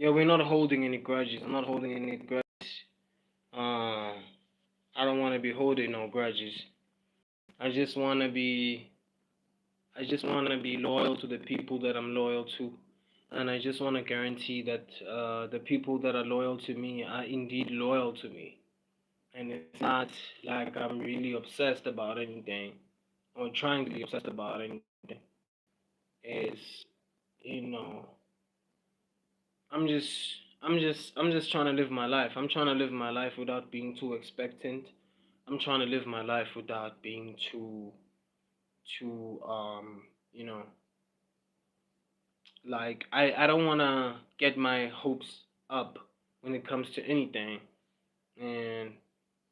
Yeah, we're not holding any grudges. I'm not holding any grudges. Uh, I don't want to be holding no grudges. I just want to be loyal to the people that I'm loyal to, and I just want to guarantee that the people that are loyal to me are indeed loyal to me, and it's not like I'm really obsessed about anything or trying to be obsessed about anything. It's you know, I'm just trying to live my life. I'm trying to live my life without being too expectant. I'm trying to live my life without being too you know like I don't want to get my hopes up when it comes to anything. And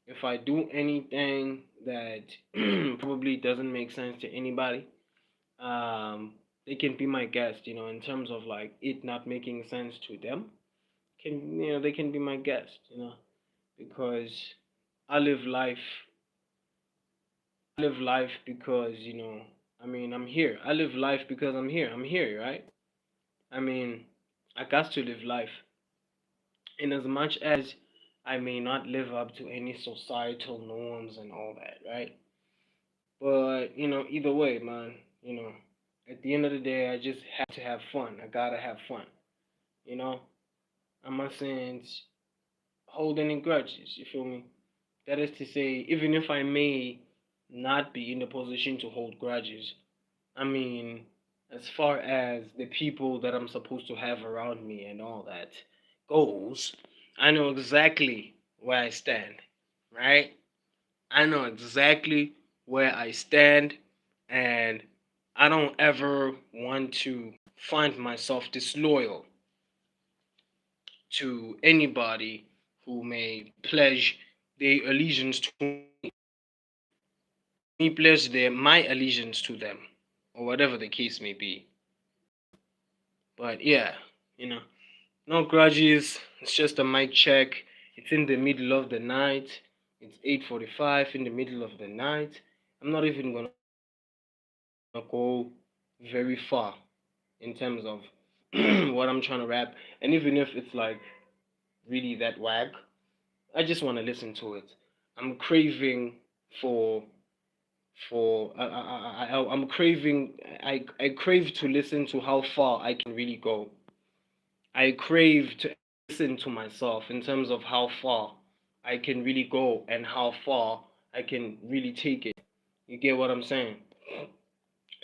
if I do anything that probably doesn't make sense to anybody, um they can be my guest, in terms of like it not making sense to them. Can they can be my guest, because I live life I live life because, I'm here. I live life because I'm here. I'm here, right? I mean, I got to live life. In as much as I may not live up to any societal norms and all that, right? But, either way, man, you know, at the end of the day, I just have to have fun. I gotta have fun, you know? I'm not saying hold any grudges, you feel me? That is to say, even if I may not be in a position to hold grudges, I mean, as far as the people that I'm supposed to have around me and all that goes, I know exactly where I stand, right? I know exactly where I stand, and I don't ever want to find myself disloyal to anybody who may pledge their allegiance to me, pledge my allegiance to them, or whatever the case may be. But yeah, you know, no grudges. It's just a mic check. It's in the middle of the night. It's 8:45 in the middle of the night. I'm not even gonna go very far in terms of what I'm trying to rap. And even if it's like really that wag, I just want to listen to it. I'm craving for I'm craving. I crave to listen to how far I can really go. I crave to listen to myself in terms of how far I can really go and how far I can really take it. You get what I'm saying?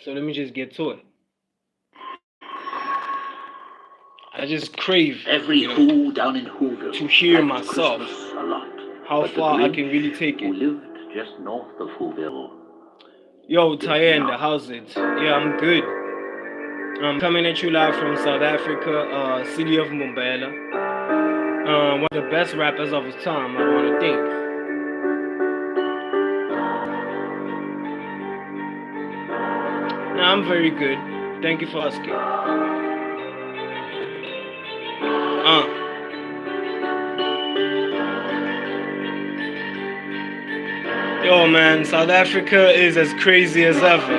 So let me just get to it. I just crave, Every who down in Whoville to hear liked myself, Christmas a lot. how But the far I can Grinch, really take who it. lived just north of Whoville, Yo, did Tayenda, not. how's it? Yeah, I'm good. I'm coming at you live from South Africa, city of Mumbai. One of the best rappers of his time, I want to think. Nah, I'm very good. Thank you for asking. Yo, man, South Africa is as crazy as ever,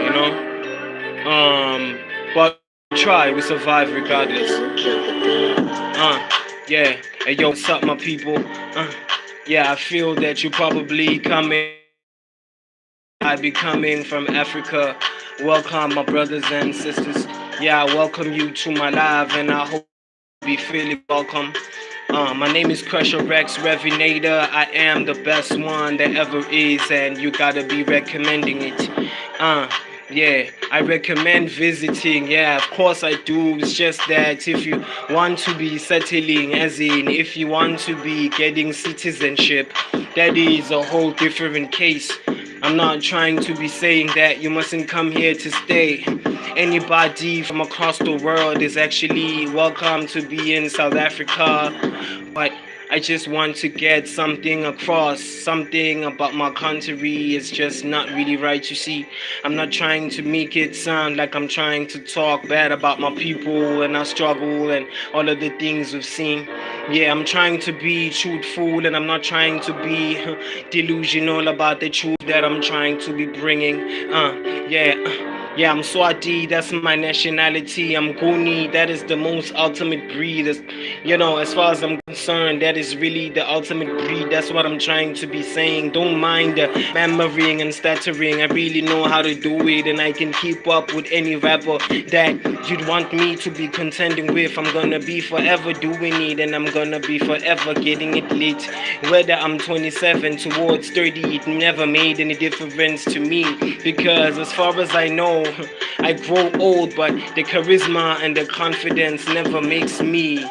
but we try, we survive regardless. Yeah. Hey, yo, what's up, my people? Yeah, I feel that you probably coming. I be coming from Africa. Welcome, my brothers and sisters. Yeah, I welcome you to my live, and I hope you be feeling welcome. My name is Krusher Rex Revinator. I am the best one that ever is, and you gotta be recommending it. Uh, yeah, I recommend visiting. Yeah, of course I do. It's just that if you want to be settling, as in if you want to be getting citizenship, that is a whole different case. I'm not trying to be saying that you mustn't come here to stay. Anybody from across the world is actually welcome to be in South Africa, but I just want to get something across. Something about my country is just not really right, you see. I'm not trying to make it sound like I'm trying to talk bad about my people and our struggle and all of the things we've seen. Yeah, I'm trying to be truthful, and I'm not trying to be delusional about the truth that I'm trying to be bringing. Yeah. Yeah, I'm Swati, that's my nationality. I'm Guni, that is the most ultimate breed. As far as I'm concerned, that is really the ultimate breed. That's what I'm trying to be saying. Don't mind the murmuring and stuttering. I really know how to do it, and I can keep up with any rapper that you'd want me to be contending with. I'm gonna be forever doing it, and I'm gonna be forever getting it lit. Whether I'm 27 towards 30, it never made any difference to me because as far as I know, I grow old, but the charisma and the confidence never makes me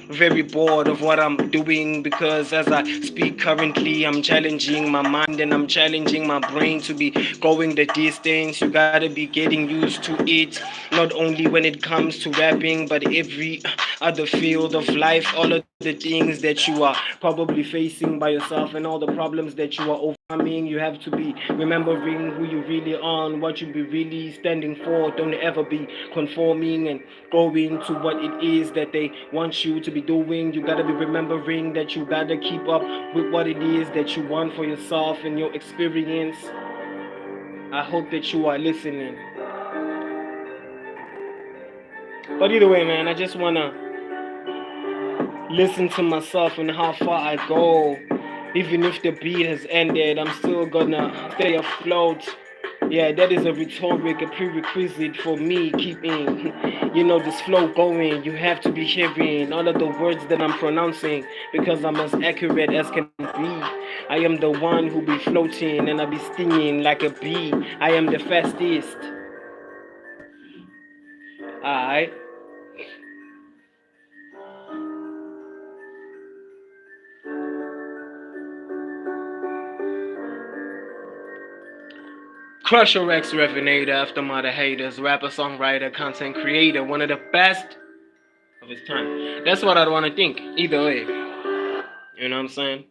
very bored of what I'm doing because as I speak currently, I'm challenging my mind and I'm challenging my brain to be going the distance. You gotta be getting used to it, not only when it comes to rapping, but every other field of life. All of the things that you are probably facing by yourself and all the problems that you are overcoming, you have to be remembering who you really are and what you be really standing for. Don't ever be conforming and going to what it is that they want you to be doing. You gotta be remembering that you gotta keep up with what it is that you want for yourself and your experience. I hope that you are listening. But either way, man, I just wanna listen to myself and how far I go. Even if the beat has ended, I'm still gonna stay afloat. Yeah, that is a rhetoric, a prerequisite for me keeping, this flow going. You have to be hearing all of the words that I'm pronouncing because I'm as accurate as can be. I am the one who be floating and I be stinging like a bee. I am the fastest. Alright. Krusher X Revenator, aftermath of haters, rapper, songwriter, content creator, one of the best of his time. That's what I'd want to think. Either way, you know what I'm saying?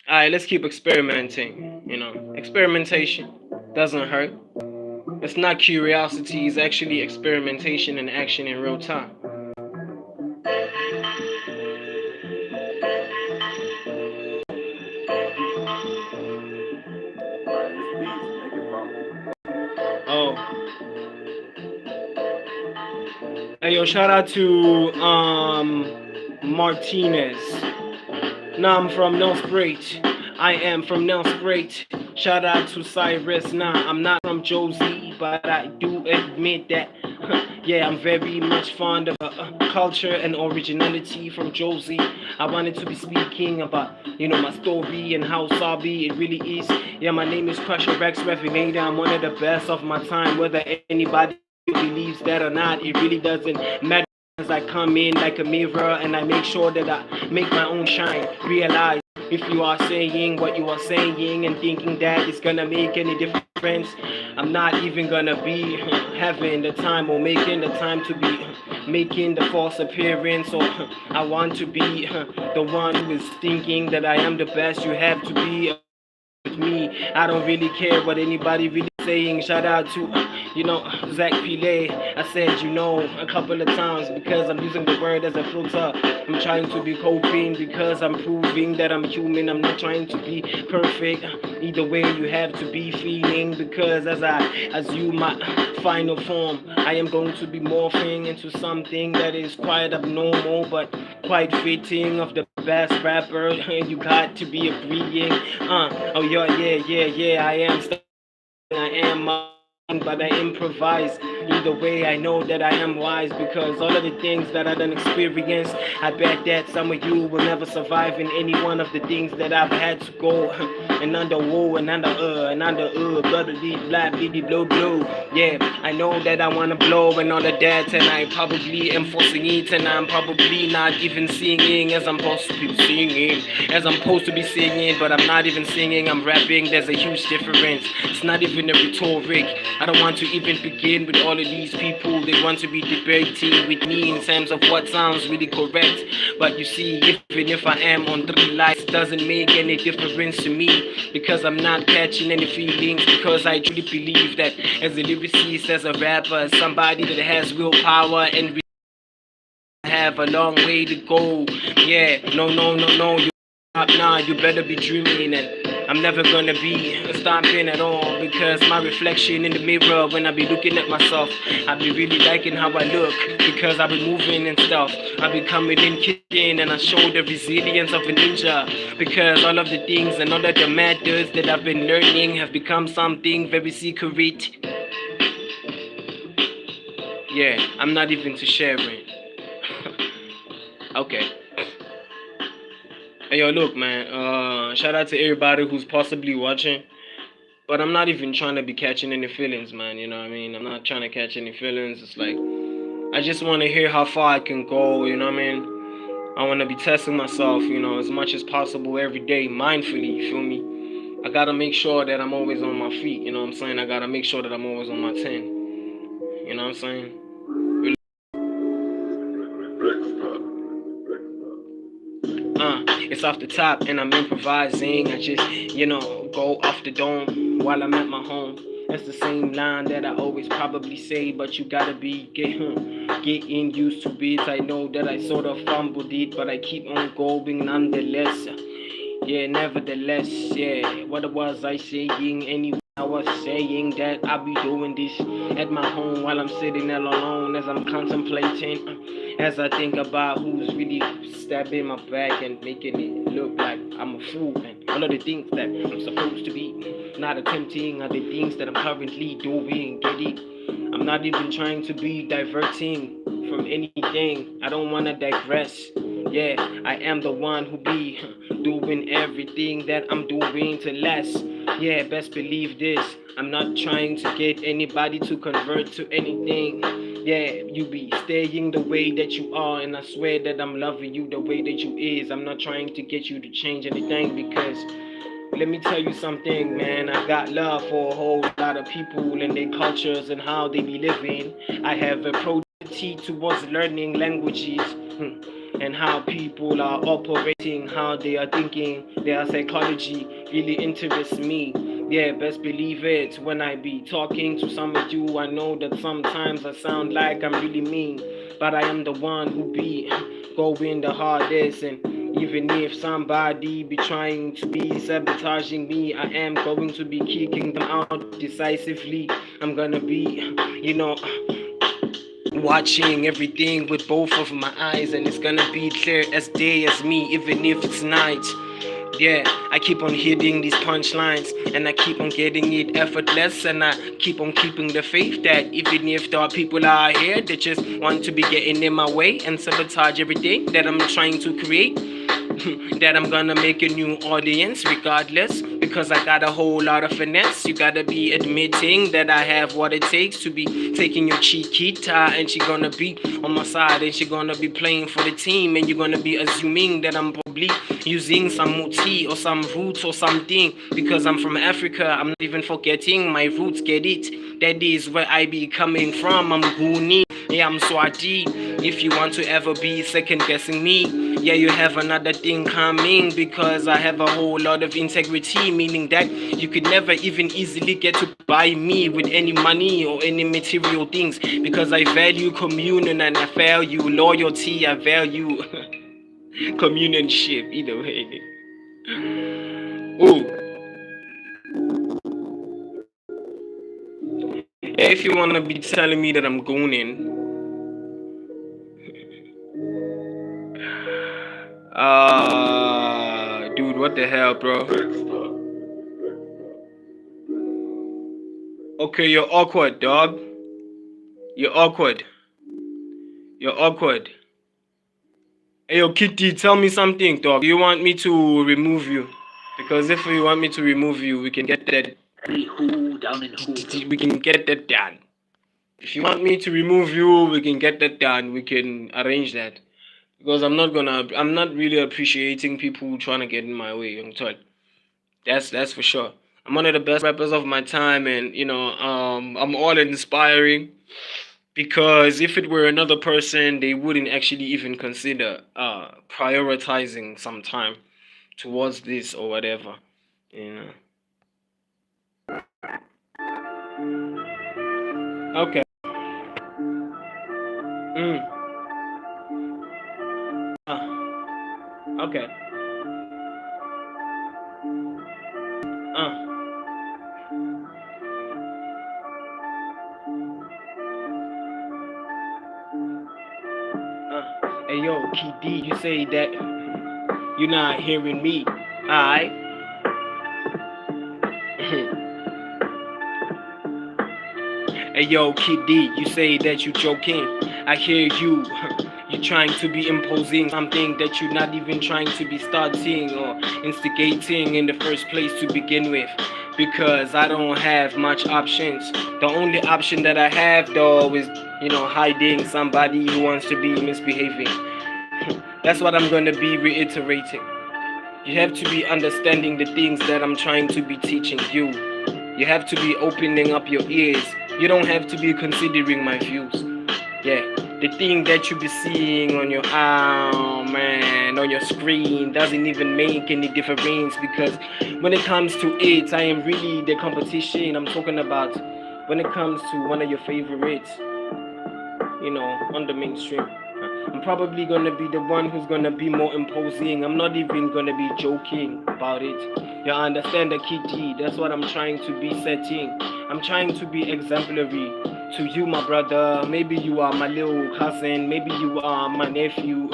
All right, let's keep experimenting. Experimentation doesn't hurt. It's not curiosity. It's actually experimentation and action in real time. Oh, hey yo, shout out to Martinez. Nah, I'm from Nelspruit. I am from Nelspruit. Shout out to Cyrus. Nah, I'm not from Josie, but I do admit that. Yeah, I'm very much fond of culture and originality from Josie. I wanted to be speaking about, my story and how Sabi it really is. Yeah, my name is Krusher Rex Revenator. I'm one of the best of my time. Whether anybody believes that or not, it really doesn't matter. As I come in like a mirror and I make sure that I make my own shine. Realize if you are saying what you are saying and thinking that it's gonna make any difference, I'm not even gonna be having the time or making the time to be making the false appearance. Or I want to be the one who is thinking that I am the best. You have to be with me. I don't really care what anybody really saying. Shout out to Zach Pile. I said a couple of times because I'm using the word as a filter. I'm trying to be coping because I'm proving that I'm human. I'm not trying to be perfect. Either way, you have to be feeling because as I assume my final form, I am going to be morphing into something that is quite abnormal but quite fitting of the best rapper. You got to be agreeing. Oh yeah. I am but I improvise. Either way, I know that I am wise because all of the things that I done experienced, I bet that some of you will never survive in any one of the things that I've had to go and under whoa and under blah blah blah blah. Yeah, I know that I wanna blow and all of that, and I probably am forcing it, and I'm probably not even singing as I'm supposed to be singing, but I'm not even singing. I'm rapping. There's a huge difference. It's not even a rhetoric. I don't want to even begin with all of these people. They want to be debating with me in terms of what sounds really correct. But you see, even if I am on three lights, doesn't make any difference to me because I'm not catching any feelings. Because I truly believe that as a lyricist, as a rapper, as somebody that has willpower and have a long way to go. Yeah, no. You better be dreaming and I'm never gonna be stopping at all because my reflection in the mirror when I be looking at myself, I be really liking how I look because I be moving and stuff. I be coming in kicking and I show the resilience of a ninja because all of the things and all of the matters that I've been learning have become something very secret. Yeah, I'm not even to sharing. Okay. Hey yo, look, man. Shout out to everybody who's possibly watching. But I'm not even trying to be catching any feelings, man. You know what I mean? I'm not trying to catch any feelings. It's like I just want to hear how far I can go. You know what I mean? I want to be testing myself, as much as possible every day, mindfully. You feel me? I gotta make sure that I'm always on my feet. You know what I'm saying? I gotta make sure that I'm always on my 10. You know what I'm saying? It's off the top and I'm improvising. I just, go off the dome while I'm at my home. That's the same line that I always probably say, but you gotta be getting used to it. I know that I sort of fumbled it, but I keep on going nonetheless. Yeah, nevertheless, yeah. What was I saying anyway? I was saying that I'll be doing this at my home while I'm sitting all alone as I'm contemplating, as I think about who's really stabbing my back and making it look like I'm a fool and all of the things that I'm supposed to be not attempting are the things that I'm currently doing. Get it? I'm not even trying to be diverting from anything. I don't wanna digress. Yeah, I am the one who be doing everything that I'm doing to less. Yeah, best believe this. I'm not trying to get anybody to convert to anything. Yeah, you be staying the way that you are, and I swear that I'm loving you the way that you is. I'm not trying to get you to change anything because let me tell you something, man. I got love for a whole lot of people and their cultures and how they be living. I have a proclivity towards learning languages and how people are operating, how they are thinking, their psychology really interests me. Yeah, best believe it. When I be talking to some of you, I know that sometimes I sound like I'm really mean, but I am the one who be going the hardest. And even if somebody be trying to be sabotaging me, I am going to be kicking them out decisively. I'm gonna be, you know, watching everything with both of my eyes, and it's gonna be clear as day as me, even if it's night. Yeah, I keep on hitting these punchlines and I keep on getting it effortless, and I keep on keeping the faith that even if there are people out here that just want to be getting in my way and sabotage everything that I'm trying to create, that I'm gonna make a new audience regardless because I got a whole lot of finesse. You gotta be admitting that I have what it takes to be taking your Chiquita and she gonna be on my side and she gonna be playing for the team, and you're gonna be assuming that I'm probably using some muti or some roots or something because I'm from Africa. I'm not even forgetting my roots, get it? That is where I be coming from. I'm Goonie, yeah, I'm Swati. If you want to ever be second guessing me, yeah, you have another thing coming because I have a whole lot of integrity, meaning that you could never even easily get to buy me with any money or any material things because I value communion and I value loyalty, I value communionship, either way. Ooh, if you want to be telling me that I'm gooning, dude, what the hell, bro? Okay, you're awkward, dog. You're awkward. You're awkward. Hey, yo, Kitty, tell me something, dog. Do you want me to remove you? Because if you want me to remove you, we can get that. Who down in Whoville? We can get that done. If you want me to remove you, we can get that done. We can arrange that. Because I'm not really appreciating people trying to get in my way, young Todd. That's for sure. I'm one of the best rappers of my time, and I'm all inspiring. Because if it were another person, they wouldn't actually even consider prioritizing some time towards this or whatever. You know. Okay. Mm. Okay. Hey yo, Key D, you say that you're not hearing me. Alright? Hey yo, Kid D, you say that you joking. I hear you. You trying to be imposing something that you're not even trying to be starting or instigating in the first place to begin with. Because I don't have much options. The only option that I have though is, hiding somebody who wants to be misbehaving. That's what I'm gonna be reiterating. You have to be understanding the things that I'm trying to be teaching you. You have to be opening up your ears. You don't have to be considering my views. Yeah, the thing that you be seeing on your man on your screen doesn't even make any difference because when it comes to it, I am really the competition. I'm talking about when it comes to one of your favorites, on the mainstream. I'm probably gonna be the one who's gonna be more imposing. I'm not even gonna be joking about it. You understand the kitty? That's what I'm trying to be setting. I'm trying to be exemplary to you, my brother. Maybe you are my little cousin. Maybe you are my nephew,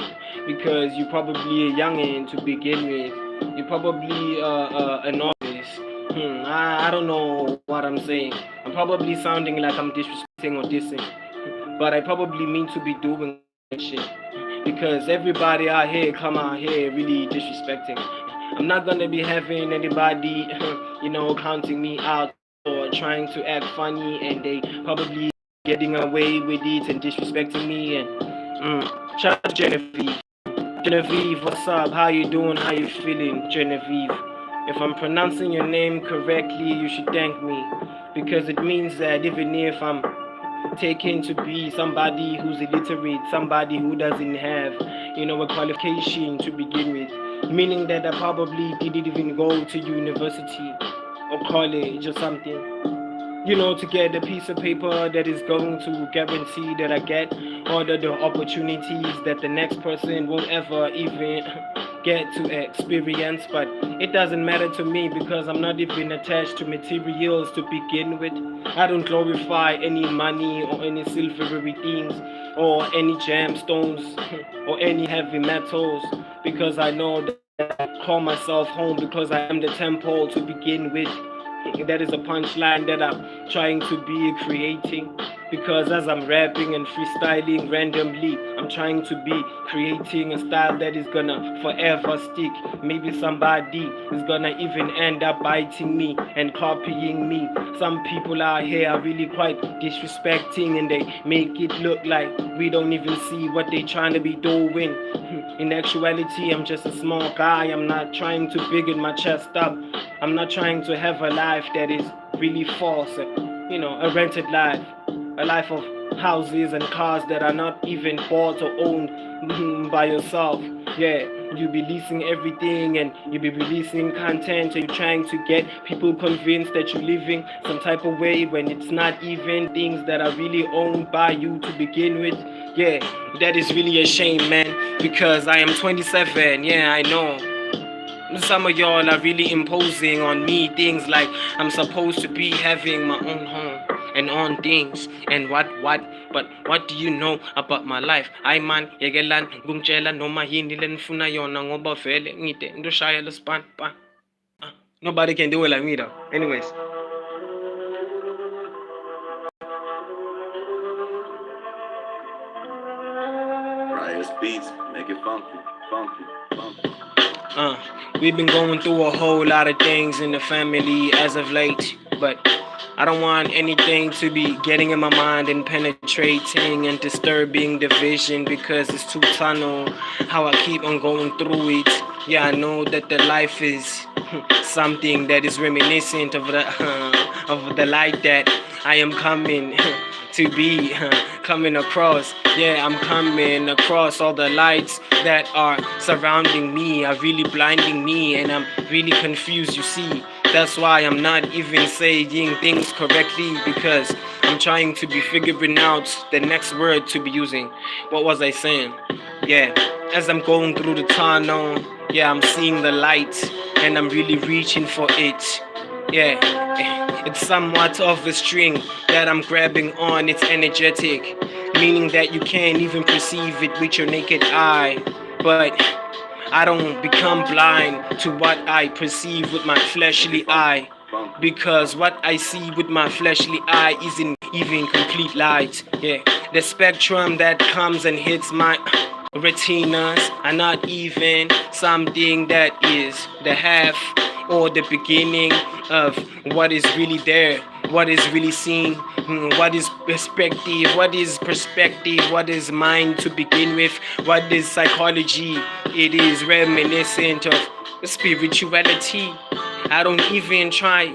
because you're probably a youngin to begin with. You're probably a novice. I don't know what I'm saying. I'm probably sounding like I'm disrespecting or dissing, but I probably mean to be doing shit because everybody out here come out here really disrespecting. I'm not gonna be having anybody, counting me out or trying to act funny, and they probably getting away with it and disrespecting me. And shout out to Genevieve. Genevieve, what's up? How you doing? How you feeling, Genevieve? If I'm pronouncing your name correctly, you should thank me because it means that even if I'm taken to be somebody who's illiterate, somebody who doesn't have, a qualification to begin with, meaning that I probably didn't even go to university or college or something, to get a piece of paper that is going to guarantee that I get all of the opportunities that the next person won't ever even get to experience. But it doesn't matter to me because I'm not even attached to materials to begin with. I don't glorify any money or any silvery things or any gemstones or any heavy metals, because I know that I call myself home because I am the temple to begin with. That is a punchline that I'm trying to be creating, because as I'm rapping and freestyling randomly, I'm trying to be creating a style that is gonna forever stick. Maybe somebody is gonna even end up biting me and copying me. Some people out here are really quite disrespecting, and they make it look like we don't even see what they trying to be doing. In actuality, I'm just a small guy. I'm not trying to biggen my chest up. I'm not trying to have a life that is really false, a rented life, a life of houses and cars that are not even bought or owned by yourself. Yeah, you be leasing everything and you be releasing content and you're trying to get people convinced that you're living some type of way when it's not even things that are really owned by you to begin with. Yeah, that is really a shame, man, because I am 27. Yeah, I know. Some of y'all are really imposing on me things like I'm supposed to be having my own home and on things and what, but what do you know about my life? Ay man, yegelan kungtshela noma yini lenifuna yona ngoba vele ngide ndoshaya lespan pa. Nobody can do it like me though. Anyways. Riot's beats, make it funky, funky, funky. We've been going through a whole lot of things in the family as of late, but I don't want anything to be getting in my mind and penetrating and disturbing the vision because it's too tunnel how I keep on going through it. Yeah, I know that the life is something that is reminiscent of the of the light that I am coming to be coming across. Yeah, I'm coming across all the lights that are surrounding me, are really blinding me, and I'm really confused, you see. That's why I'm not even saying things correctly, because I'm trying to be figuring out the next word to be using. What was I saying? Yeah, as I'm going through the tunnel, yeah, I'm seeing the light and I'm really reaching for it. Yeah, it's somewhat of a string that I'm grabbing on. It's energetic. meaning that you can't even perceive it with your naked eye. But I don't become blind to what I perceive with my fleshly eye, because what I see with my fleshly eye isn't even complete light. Yeah, the spectrum that comes and hits my retinas are not even something that is the half or the beginning of what is really there, what is really seen, what is perspective, what is mind to begin with, what is psychology. It is reminiscent of spirituality. I don't even try,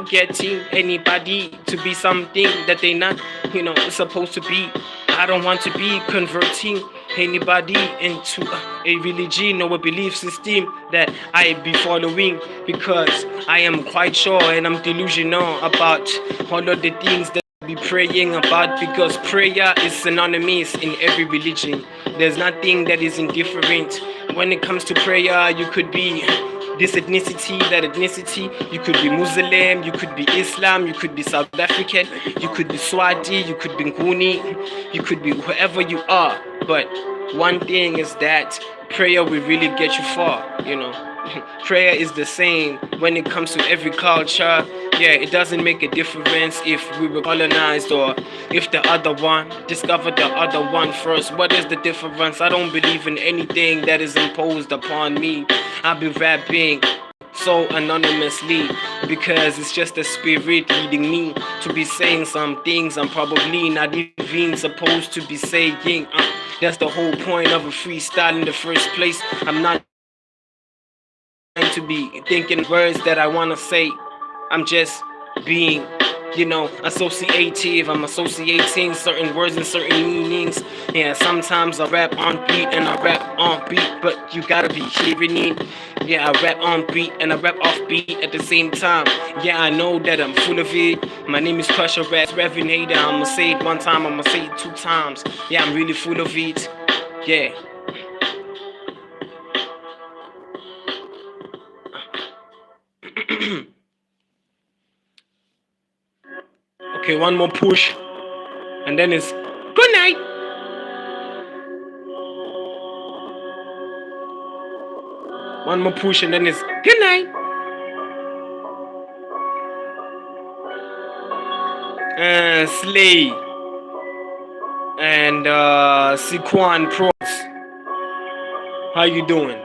getting anybody to be something that they not, supposed to be. I don't want to be converting anybody into a religion or a belief system that I be following, because I am quite sure and I'm delusional about all of the things that I be praying about, because prayer is synonymous in every religion. There's nothing that is indifferent. When it comes to prayer, you could be this ethnicity, that ethnicity. You could be Muslim, you could be Islam, you could be South African, you could be Swati, you could be Nguni, you could be whoever you are. But one thing is that prayer will really get you far. Prayer is the same when it comes to every culture. Yeah, it doesn't make a difference if we were colonized or if the other one discovered the other one first. What is the difference? I don't believe in anything that is imposed upon me. I'll be rapping so anonymously because it's just the spirit leading me to be saying some things I'm probably not even supposed to be saying. That's the whole point of a freestyle in the first place. I'm not to be thinking words that I want to say. I'm just being, associative. I'm associating certain words and certain meanings. Yeah, sometimes I rap on beat and I rap on beat, but you gotta be hearing it. Yeah, I rap on beat and I rap off beat at the same time. Yeah, I know that I'm full of it. My name is Krusher, Revinator. I'ma say it one time, I'ma say it 2 times. Yeah, I'm really full of it. Yeah. Okay, one more push, and then it's good night. One more push, and then it's good night. Slay and Sequan Pros. How you doing?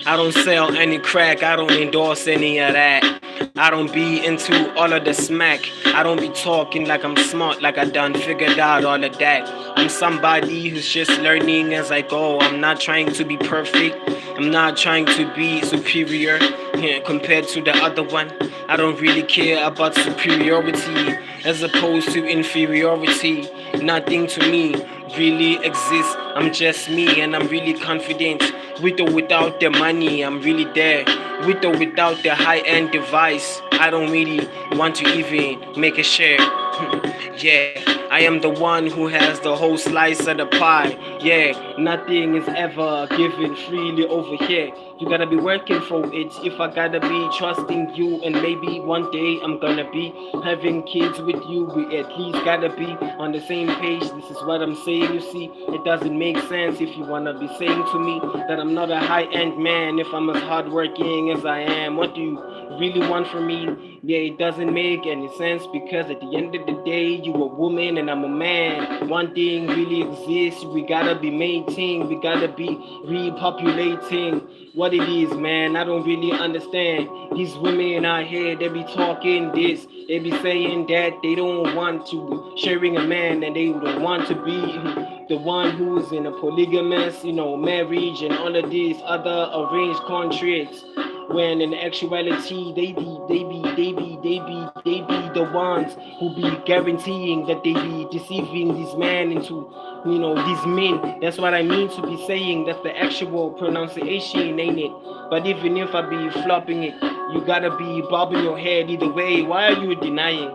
I don't sell any crack, I don't endorse any of that. I don't be into all of the smack. I don't be talking like I'm smart, like I done figured out all of that. I'm somebody who's just learning as I go. I'm not trying to be perfect. I'm not trying to be superior compared to the other one. I don't really care about superiority as opposed to inferiority. Nothing to me really exists. I'm just me and I'm really confident. With or without the money, I'm really there. With or without the high-end device, I don't really want to even make a share. Yeah, I am the one who has the whole slice of the pie. Yeah, nothing is ever given freely over here. You gotta be working for it. If I gotta be trusting you, and maybe one day I'm gonna be having kids with you, we at least gotta be on the same page. This is what I'm saying. You see, it doesn't make sense if you wanna be saying to me that I'm not a high-end man if I'm as hardworking as I am. What do you really want from me? Yeah, it doesn't make any sense, because at the end of the day, you're a woman and I'm a man. One thing really exists. We gotta be maintaining. We gotta be repopulating what it is, man. I don't really understand. These women out here, they be talking this, they be saying that. They don't want to sharing a man, and they don't want to be the one who's in a polygamous, marriage and all of these other arranged contracts. When in actuality, they be the ones who be guaranteeing that they be deceiving these men into, these men. That's what I mean to be saying. That's the actual pronunciation, ain't it? But even if I be flopping it, you gotta be bobbing your head either way. Why are you denying?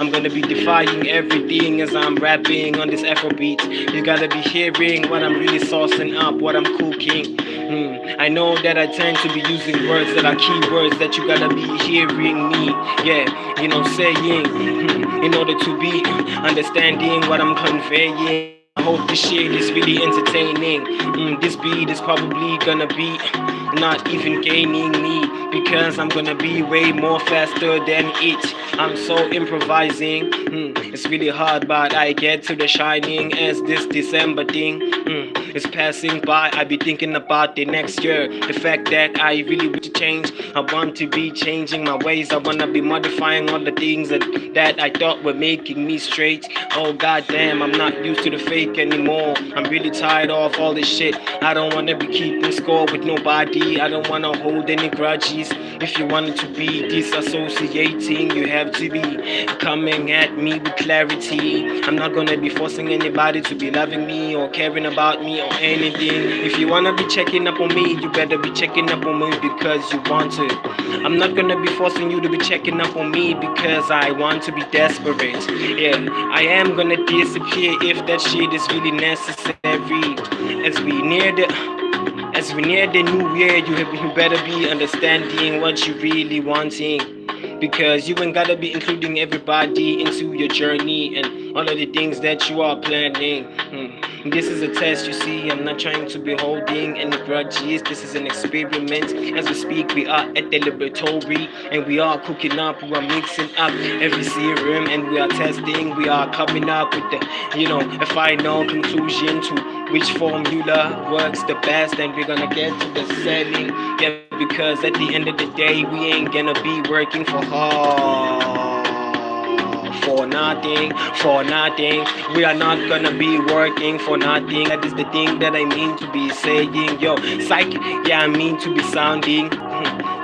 I'm gonna be defying everything as I'm rapping on this Afro beat. You gotta be hearing what I'm really saucing up, what I'm cooking. I know that I tend to be using words that are keywords that you gotta be hearing me, yeah, saying, in order to be understanding what I'm conveying. I hope this shit is really entertaining. This beat is probably gonna be not even gaining me because I'm gonna be way more faster than it. I'm so improvising. It's really hard, but I get to the shining as this December thing is passing by. I be thinking about the next year. The fact that I really want to change. I want to be changing my ways. I wanna be modifying all the things that I thought were making me straight. Oh goddamn, I'm not used to the fake anymore. I'm really tired of all this shit. I don't wanna be keeping score with nobody. I don't wanna hold any grudges. If you wanted to be disassociating, you have to be coming at me with clarity. I'm not gonna be forcing anybody to be loving me or caring about me or anything. If you wanna be checking up on me, you better be checking up on me because you want to. I'm not gonna be forcing you to be checking up on me because I want to be desperate. Yeah, I am gonna disappear if that shit is really necessary. As we near the as we near the new year, you better be understanding what you really wanting. Because you ain't gotta be including everybody into your journey and all of the things that you are planning. This is a test, you see. I'm not trying to be holding any grudges. This is an experiment. As we speak, we are at the laboratory and we are cooking up. We are mixing up every serum and we are testing. We are coming up with a final conclusion to which formula works the best, and we're gonna get to the setting. Yeah, because at the end of the day, we ain't gonna be working for nothing, for nothing. We are not gonna be working for nothing. That is the thing that I mean to be saying. Yo, psych, yeah, I mean to be sounding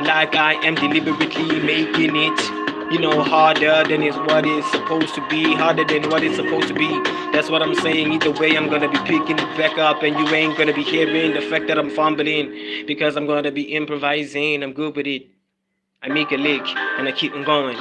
like I am deliberately making it. Harder than is what it's supposed to be, harder than what it's supposed to be. That's what I'm saying. Either way, I'm gonna be picking it back up, and you ain't gonna be hearing the fact that I'm fumbling because I'm gonna be improvising. I'm good with it. I make a lick and I keep on going.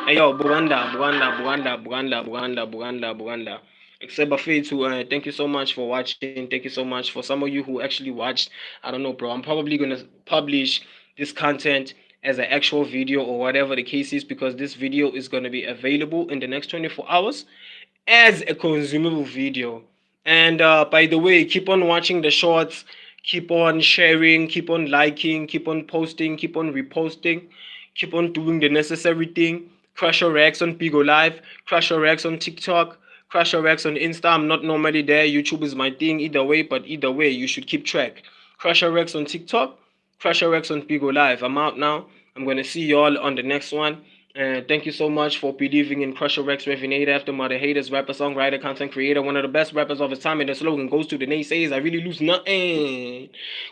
Hey yo, Buganda, Buganda, Buganda, Buganda, Buganda, Buganda, Buganda. Except Buffet too. Thank you so much for watching. Thank you so much for some of you who actually watched. I don't know, bro. I'm probably gonna publish this content as an actual video or whatever the case is because this video is gonna be available in the next 24 hours as a consumable video. And by the way, keep on watching the shorts, keep on sharing, keep on liking, keep on posting, keep on reposting, keep on doing the necessary thing. Krusher Rex on Pigo Live, Krusher Rex on TikTok, Krusher Rex on Insta. I'm not normally there. YouTube is my thing either way, but either way, you should keep track. Krusher Rex on TikTok, Krusher Rex on Pigo Live. I'm out now. I'm gonna see y'all on the next one. And thank you so much for believing in Krusher Rex Revenate After Mother Haters, rapper, songwriter, content creator, one of the best rappers of his time. And the slogan goes to the naysayers. I really lose nothing.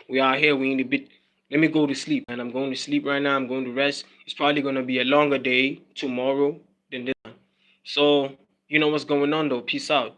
We are here. We in the bit. Let me go to sleep. And I'm going to sleep right now. I'm going to rest. It's probably going to be a longer day tomorrow than this one. So, you know what's going on though. Peace out.